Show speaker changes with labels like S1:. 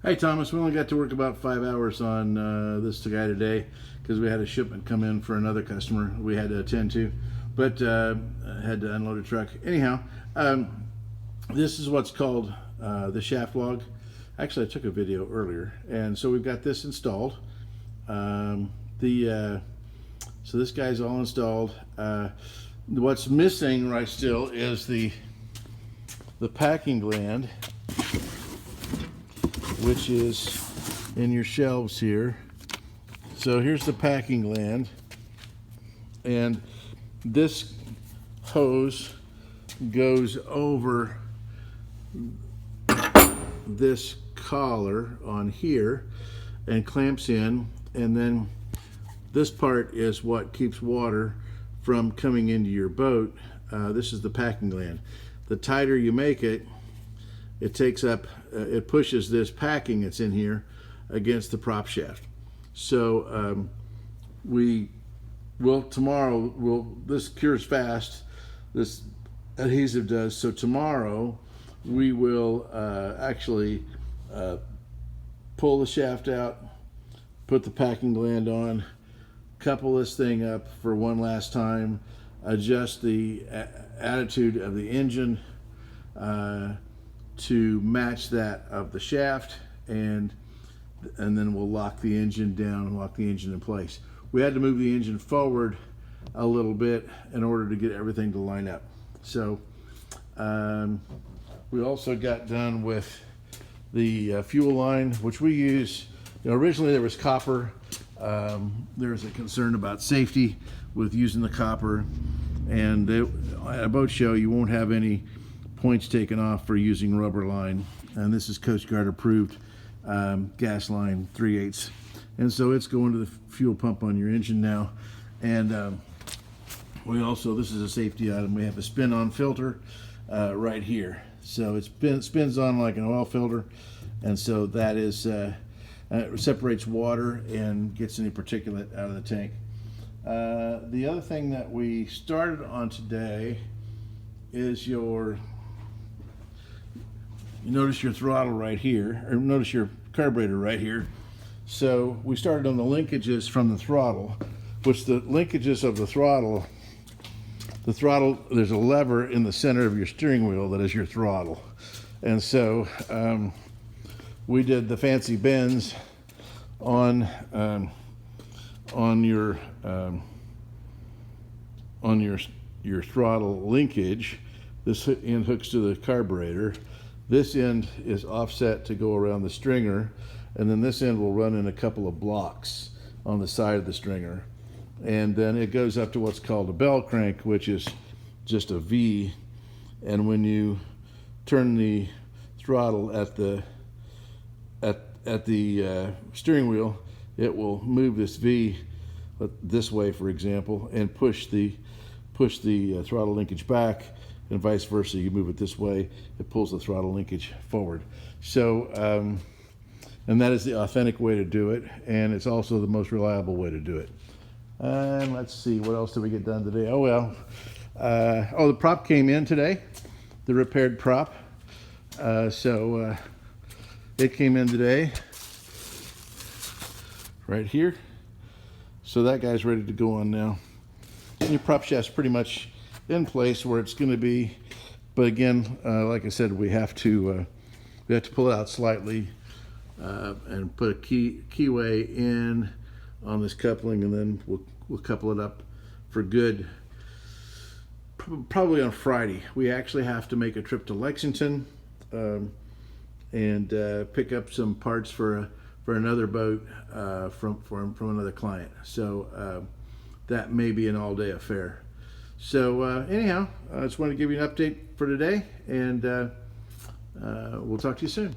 S1: Hey Thomas, we only got to work about 5 hours on this guy today because we had a shipment come in for another customer we had to attend to, but had to unload a truck. Anyhow, this is what's called the shaft log. Actually, I took a video earlier, and so we've got this installed. So this guy's all installed. What's missing right still is the packing gland, which is in your shelves here. So here's the packing gland, and this hose goes over this collar on here and clamps in, and then this part is what keeps water from coming into your boat. This is the packing gland. The tighter you make it, it takes up, it pushes this packing that's in here against the prop shaft. So we will tomorrow, this cures fast, this adhesive does, so tomorrow we will actually pull the shaft out, put the packing gland on, couple this thing up for one last time, adjust the attitude of the engine to match that of the shaft, and then we'll lock the engine down and lock the engine in place. We had to move the engine forward a little bit in order to get everything to line up. So we also got done with the fuel line, which we use. Originally there was copper. There's a concern about safety with using the copper, and at a boat show you won't have any points taken off for using rubber line, and this is Coast Guard approved gas line 3/8, and so it's going to the fuel pump on your engine now. And we also, this is a safety item, we have a spin-on filter right here, so it spins on like an oil filter, and so that is it separates water and gets any particulate out of the tank. The other thing that we started on today is you notice your throttle right here, or notice your carburetor right here. So we started on the linkages from the throttle, which the linkages of the throttle, there's a lever in the center of your steering wheel that is your throttle. And so we did the fancy bends on your throttle linkage. This end hooks to the carburetor. This end is offset to go around the stringer, and then this end will run in a couple of blocks on the side of the stringer. And then it goes up to what's called a bell crank, which is just a V. And when you turn the throttle at the steering wheel, it will move this V this way, for example, and push the throttle linkage back, and vice versa. You move it this way, it pulls the throttle linkage forward. So and that is the authentic way to do it, and it's also the most reliable way to do it. And let's see, what else did we get done today? Oh well, the prop came in today, the repaired prop. So it came in today right here, so that guy's ready to go on now. And your prop shaft's pretty much in place where it's going to be, but again, like I said, we have to pull it out slightly and put a keyway in on this coupling, and then we'll couple it up for good. Probably on Friday. We actually have to make a trip to Lexington and pick up some parts for another boat from another client. So that may be an all-day affair. So anyhow, I just wanted to give you an update for today, and we'll talk to you soon.